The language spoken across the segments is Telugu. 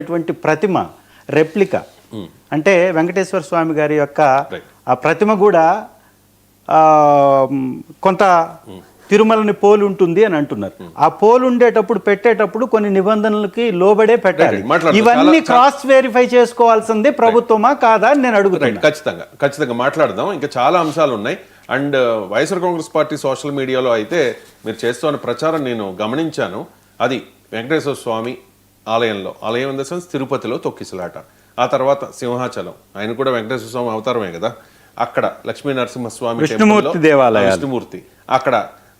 అటువంటి ప్రతిమ రెప్లికా అంటే వెంకటేశ్వర స్వామి గారి యొక్క ఆ ప్రతిమ కూడా కొంత తిరుమలని పోలి ఉంటుంది అని అంటున్నారు. ఆ పోలు ఉండేటప్పుడు పెట్టేటప్పుడు కొన్ని నిబంధనలకి లోబడే పెట్టాలి. ఇవన్నీ క్రాస్ వెరిఫై చేసుకోవాల్సింది ప్రభుత్వమా కాదా అని నేను అడుగుతాను. ఖచ్చితంగా మాట్లాడదాం. ఇంకా చాలా అంశాలు ఉన్నాయి. And YSR Congress party social మీడియాలో అయితే మీరు చేస్తున్న ప్రచారం నేను గమనించాను. అది వెంకటేశ్వర స్వామి ఆలయంలో, ఆలయం ఇన్ ద సెన్స్ తిరుపతిలో తొక్కిసలాట, ఆ తర్వాత సింహాచలం, ఆయన కూడా వెంకటేశ్వర స్వామి అవతారమే కదా, అక్కడ లక్ష్మీ నరసింహస్వామి విష్ణుమూర్తి దేవాలయం, విష్ణుమూర్తి అక్కడ,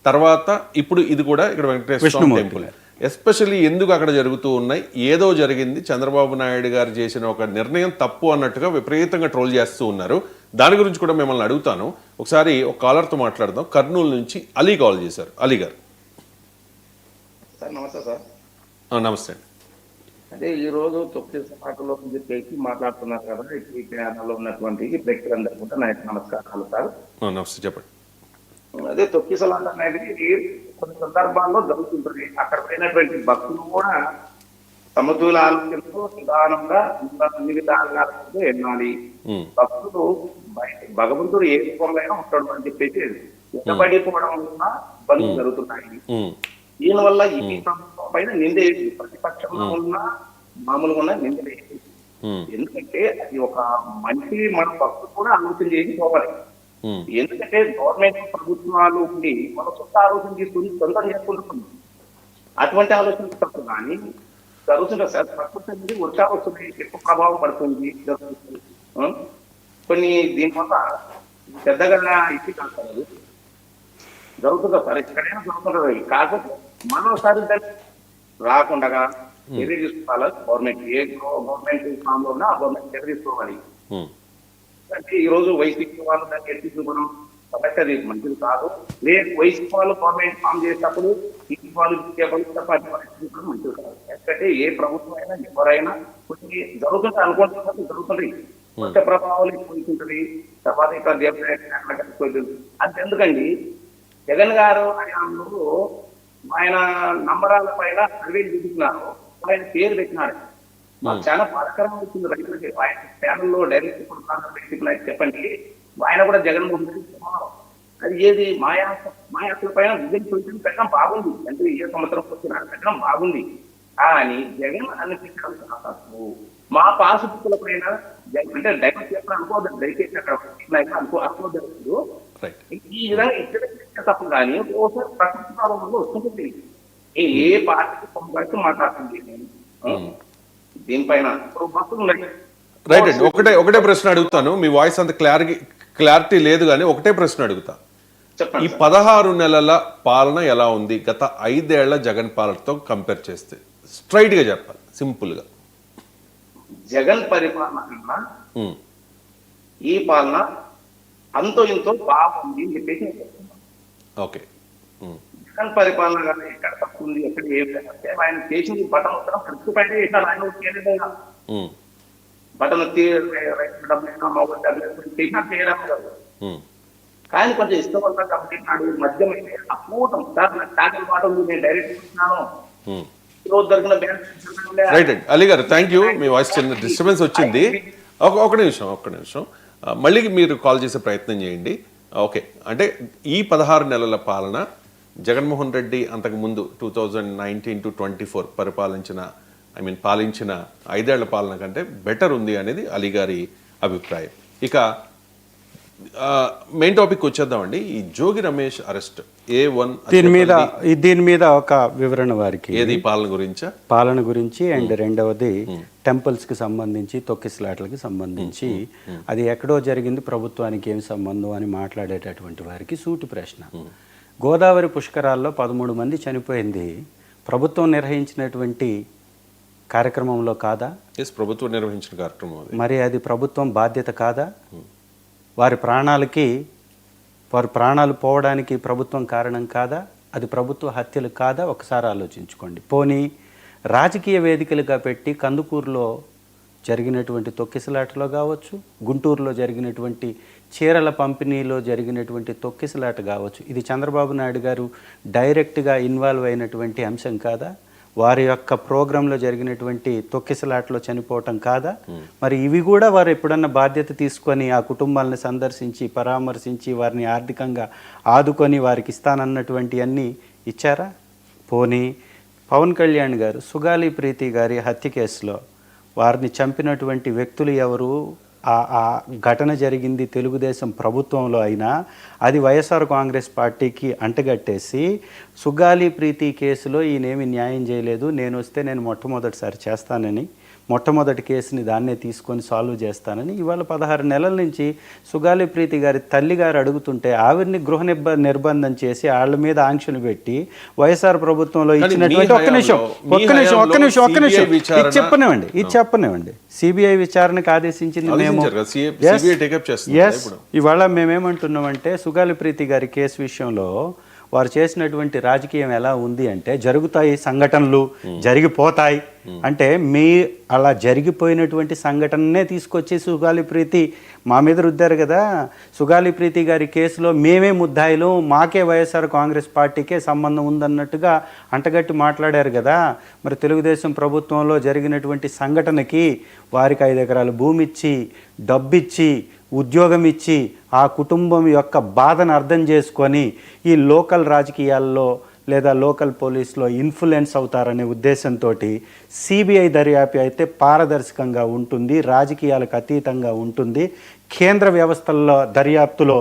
తర్వాత ఇప్పుడు ఇది కూడా ఇక్కడ వెంకటేశ్వర స్వామి టెంపుల్. ఎస్పెషల్లీ ఎందుకు అక్కడ జరుగుతూ ఉన్నాయి, ఏదో జరిగింది, చంద్రబాబు నాయుడు గారు చేసిన ఒక నిర్ణయం తప్పు అన్నట్టుగా విపరీతంగా ట్రోల్ చేస్తూ ఉన్నారు. దాని గురించి కూడా మిమ్మల్ని అడుగుతాను. ఒకసారి ఒక కాలర్తో మాట్లాడదాం. కర్నూలు నుంచి అలీ కాల్ చేశారు. అలీ గారు. నమస్తే సార్. నమస్తే అండి. అదే ఈ రోజు తొక్కిసలాటలో చెప్పేసి మాట్లాడుతున్నారు కదా, ఈ ఛానల్లో ఉన్నటువంటి వ్యక్తులందరూ కూడా నా యొక్క నమస్కారాలు సార్. నమస్తే, చెప్పండి. అదే తొక్కిసలాట అనేది కొన్ని సందర్భాల్లో జరుగుతుంటుంది. అక్కడ పోయినటువంటి భక్తులు కూడా సమతుల ఆలోచనతో నిదానంగా అన్ని విధాలుగా వెళ్ళాలి. భక్తులు భగవంతుడు ఏ రూపంలో ఉంటాడు అని చెప్పేసి ఎట్టబడిపోవడం వల్ల ఇబ్బందులు జరుగుతున్నాయి. దీనివల్ల ఈ ప్రభుత్వం పైన నిందేది, ప్రతిపక్షంలో ఉన్న మామూలుగా ఉన్న నిందలేదు. ఎందుకంటే అది ఒక మంచి మన భక్తులు కూడా ఆలోచన చేసి పోవాలి. ఎందుకంటే గవర్నమెంట్ ప్రభుత్వాలు ఉండి మన సొంత ఆలోచన తీసుకుని సొంతం చేసుకుంటున్నాం. అటువంటి ఆలోచన తప్పు. కానీ జరుగుతున్న ప్రకృతి అనేది వర్షాలు వస్తుంది, ఎక్కువ ప్రభావం పడుతుంది, జరుగుతుంది. కొన్ని దీనివల్ల పెద్దగా ఇచ్చి కాదు జరుగుతుందా సార్, ఎక్కడైనా జరుగుతుంటుంది. కాకపోతే మరోసారి రాకుండా చర్య తీసుకోవాలి గవర్నమెంట్. ఏ గవర్నమెంట్ ఫామ్ లో ఉన్నా ఆ గవర్నమెంట్ చర్య తీసుకోవాలి. అంటే ఈ రోజు వైసీపీ వాళ్ళు దాన్ని ఎత్తి చూపడం సమస్య అది మంచిది కాదు. లేదు వైసీపీ వాళ్ళు గవర్నమెంట్ ఫామ్ చేసేటప్పుడు టీడీపీ వాళ్ళు చూపడం మంచిది కాదు. ఎందుకంటే ఏ ప్రభుత్వం అయినా ఎవరైనా కొన్ని జరుగుతుంటే అనుకుంటున్నట్టు జరుగుతుంది, కొత్త ప్రభావాలు ఎక్కువైతుంటది. తర్వాత ఇక్కడ దేవతలు అంతెందుకండి, జగన్ గారు హయాంలో ఆయన నంబరాల పైన సర్వేలు చూపించినారు, ఆయన పేరు పెట్టినారు. మాకు చాలా బాధకరం అవుతుంది రైతులకి. ఆయన ఛానల్లో డైరెక్ట్ ఇప్పుడు చెప్పండి, ఆయన కూడా జగన్మోహన్ రెడ్డి అది ఏది మాయాసుల పైన విజయం చూపించడం పెట్టడం బాగుంది. అంటే ఏ సంవత్సరం వచ్చినా పెట్టడం బాగుంది. కానీ జగన్ అనిపించడం చాలా తప్పు. మా పాసుపుల పైన అంటే డైరెక్ట్ చెప్పడం అనుకోవద్దు, దయచేసి అక్కడ అనుకోవద్దు. ఈ విధంగా ఇద్దరు తప్పు. కానీ ఒకసారి ప్రకృతి ప్రారంభంలో వస్తుంటుంది. ఏ పార్టీ పంపి మాట్లాడుతుంది దీనిపైన భక్తులు ఉన్నాయి. రైట్ అండి. ఒకటే ప్రశ్న అడుగుతాను. మీ వాయిస్ అంత క్లారిటీ లేదు కానీ ఒకటే ప్రశ్న అడుగుతా. ఈ 16 నెలల పాలన ఎలా ఉంది గత 5 ఏళ్ల జగన్ పాలనతో కంపేర్ చేస్తే? స్ట్రైట్ గా చెప్పాలి, సింపుల్ గా. జగన్ పరిపాలన కన్నా ఈ పాలన అంతో ఇంతో బాగుంది అని చెప్పేసి నేను చెప్తున్నాను. ఓకే. జగన్ పరిపాలన కానీ ఎక్కడ తప్పు ఉంది, ఎక్కడ ఏం లేదంటే ఆయన చేసింది బటన్ ఉత్తరం ఖర్చు పైన వేసినారు. ఆయన చేయలేదా బటన్ చేసినా చేయడం కాదు. కానీ కొంచెం ఇష్టం వల్ల కంపెనీ మద్యం అయితే అపూటం సార్. నాకు టాకిల్ మాట ఉంది, నేను డైరెక్ట్ చూస్తున్నాను. రైట్ అండి. అలీ గారు, థ్యాంక్ యూ. మీ వాయిస్ చిన్న డిస్టర్బెన్స్ వచ్చింది. ఒక్క నిమిషం మళ్ళీ మీరు కాల్ చేసే ప్రయత్నం చేయండి. ఓకే. అంటే ఈ 16 నెలల పాలన జగన్మోహన్ రెడ్డి అంతకుముందు 2019 to 24 పాలించిన 5 ఏళ్ల పాలన కంటే బెటర్ ఉంది అనేది అలీ గారి అభిప్రాయం. ఇక మెయిన్ టాపిక్ వచ్చేద్దామండి. ఈ జోగి రమేష్ అరెస్ట్ A1 దీని మీద ఒక వివరణ వారికి. ఏది పాలన గురించి అండ్ రెండవది టెంపుల్స్ కి సంబంధించి, తొక్కిసలాట్లకి సంబంధించి అది ఎక్కడో జరిగింది, ప్రభుత్వానికి ఏం సంబంధం అని మాట్లాడేటటువంటి వారికి సూటి ప్రశ్న. గోదావరి పుష్కరాల్లో 13 మంది చనిపోయింది ప్రభుత్వం నిర్వహించినటువంటి కార్యక్రమంలో కాదా? ప్రభుత్వం నిర్వహించిన కార్యక్రమం. మరి అది ప్రభుత్వం బాధ్యత కాదా? వారి ప్రాణాలు పోవడానికి ప్రభుత్వం కారణం కాదా? అది ప్రభుత్వ హత్యలు కాదా? ఒకసారి ఆలోచించుకోండి. పోనీ రాజకీయ వేదికలుగా పెట్టి కందుకూరులో జరిగినటువంటి తొక్కిసలాటలో కావచ్చు, గుంటూరులో జరిగినటువంటి చీరల పంపిణీలో జరిగినటువంటి తొక్కిసలాట కావచ్చు, ఇది చంద్రబాబు నాయుడు గారు డైరెక్ట్గా ఇన్వాల్వ్ అయినటువంటి అంశం కాదా? వారి యొక్క ప్రోగ్రాంలో జరిగినటువంటి తొక్కిసలాట్లో చనిపోవటం కాదా? మరి ఇవి కూడా వారు ఎప్పుడన్నా బాధ్యత తీసుకొని ఆ కుటుంబాలను సందర్శించి పరామర్శించి వారిని ఆర్థికంగా ఆదుకొని వారికి ఇస్తానన్నటువంటి అన్నీ ఇచ్చారా? పోనీ పవన్ కళ్యాణ్ గారు సుగాలి ప్రీతి గారి హత్య కేసులో వారిని చంపినటువంటి వ్యక్తులు ఎవరు? ఆ ఘటన జరిగింది తెలుగుదేశం ప్రభుత్వంలో అయినా అది వైఎస్ఆర్ కాంగ్రెస్ పార్టీకి అంటగట్టేసి సుగాలి ప్రీతి కేసులో ఈయనేమి న్యాయం చేయలేదు, నేను వస్తే నేను మొట్టమొదటిసారి చేస్తానని మొట్టమొదటి కేసుని దాన్నే తీసుకొని సాల్వ్ చేస్తానని ఇవాళ 16 నెలల నుంచి సుగాలి ప్రీతి గారి తల్లిగారు అడుగుతుంటే ఆవిరిని గృహ నిర్బంధం చేసి వాళ్ళ మీద ఆంక్షలు పెట్టి వైఎస్ఆర్ ప్రభుత్వంలో ఇచ్చినటువంటి ఒక్క నిమిషం ఇది చెప్పనివ్వండి సిబిఐ విచారణకు ఆదేశించింది మేము. ఇవాళ మేమేమంటున్నామంటే సుగాలి ప్రీతి గారి కేసు విషయంలో వారు చేసినటువంటి రాజకీయం ఎలా ఉంది అంటే జరుగుతాయి సంఘటనలు, జరిగిపోతాయి అంటే మీ అలా జరిగిపోయినటువంటి సంఘటననే తీసుకొచ్చి సుగాలి ప్రీతి మా మీద రుద్దారు కదా. సుగాలి ప్రీతి గారి కేసులో మేమే ముద్దాయిలు, మాకే వైఎస్ఆర్ కాంగ్రెస్ పార్టీకే సంబంధం ఉందన్నట్టుగా అంటగట్టి మాట్లాడారు కదా. మరి తెలుగుదేశం ప్రభుత్వంలో జరిగినటువంటి సంఘటనకి వారికి 5 ఎకరాల భూమి ఇచ్చి డబ్బిచ్చి ఉద్యోగం ఇచ్చి ఆ కుటుంబం యొక్క బాధను అర్థం చేసుకొని ఈ లోకల్ రాజకీయాల్లో లేదా లోకల్ పోలీసులో ఇన్ఫ్లుయెన్స్ అవుతారనే ఉద్దేశంతో సిబిఐ దర్యాప్తు అయితే పారదర్శకంగా ఉంటుంది, రాజకీయాలకు అతీతంగా ఉంటుంది, కేంద్ర వ్యవస్థల్లో దర్యాప్తులో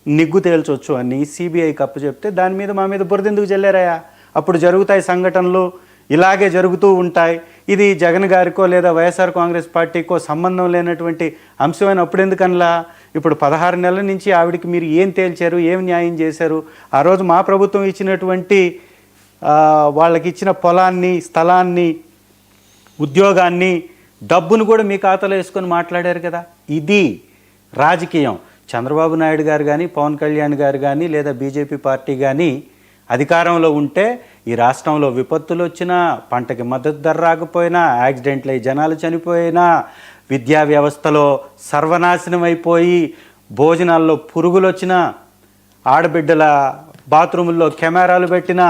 నిగ్గు తేల్చొచ్చు అని సిబిఐకి అప్పచెప్తే దాని మీద మా మీద బురదెందుకు జల్లారయ్యా? అప్పుడు జరుగుతాయి సంఘటనలు, ఇలాగే జరుగుతూ ఉంటాయి. ఇది జగన్ గారికో లేదా వైఎస్ఆర్ కాంగ్రెస్ పార్టీకో సంబంధం లేనటువంటి అంశమైన అప్పుడు ఎందుకనలా? ఇప్పుడు 16 నెలల నుంచి ఆవిడికి మీరు ఏం తేల్చారు, ఏం న్యాయం చేశారు? ఆ రోజు మా ప్రభుత్వం ఇచ్చినటువంటి వాళ్ళకి ఇచ్చిన పొలాన్ని, స్థలాన్ని, ఉద్యోగాన్ని, డబ్బును కూడా మీ ఖాతాలో వేసుకొని మాట్లాడారు కదా. ఇది రాజకీయం. చంద్రబాబు నాయుడు గారు కానీ పవన్ కళ్యాణ్ గారు కానీ లేదా బీజేపీ పార్టీ కానీ అధికారంలో ఉంటే ఈ రాష్ట్రంలో విపత్తులు వచ్చినా, పంటకి మద్దతు ధర రాకపోయినా, యాక్సిడెంట్లు అయి జనాలు చనిపోయినా, విద్యా వ్యవస్థలో సర్వనాశనం అయిపోయి భోజనాల్లో పురుగులు వచ్చినా, ఆడబిడ్డల బాత్రూముల్లో కెమెరాలు పెట్టినా,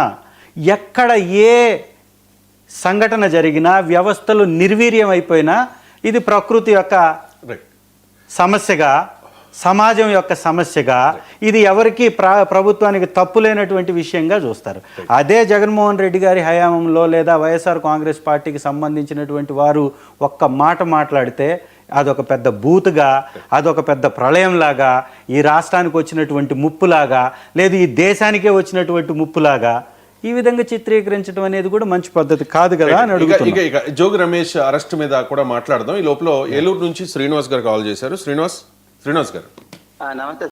ఎక్కడ ఏ సంఘటన జరిగినా, వ్యవస్థలు నిర్వీర్యం అయిపోయినా ఇది ప్రకృతి యొక్క సమస్యగా, సమాజం యొక్క సమస్యగా, ఇది ఎవరికి ప్రభుత్వానికి తప్పు లేనటువంటి విషయంగా చూస్తారు. అదే జగన్మోహన్ రెడ్డి గారి హయాంలో లేదా వైఎస్ఆర్ కాంగ్రెస్ పార్టీకి సంబంధించినటువంటి వారు ఒక్క మాట మాట్లాడితే అదొక పెద్ద బూతుగా, అదొక పెద్ద ప్రళయంలాగా, ఈ రాష్ట్రానికి వచ్చినటువంటి ముప్పులాగా, లేదు ఈ దేశానికే వచ్చినటువంటి ముప్పులాగా ఈ విధంగా చిత్రీకరించడం అనేది కూడా మంచి పద్ధతి కాదు కదా అని అడుగుతున్నా. ఇక జోగి రమేష్ అరెస్ట్ మీద కూడా మాట్లాడదాం. ఈ లోపల ఏలూరు నుంచి శ్రీనివాస్ గారు కాల్ చేశారు. శ్రీనివాస్ గారు నమస్తే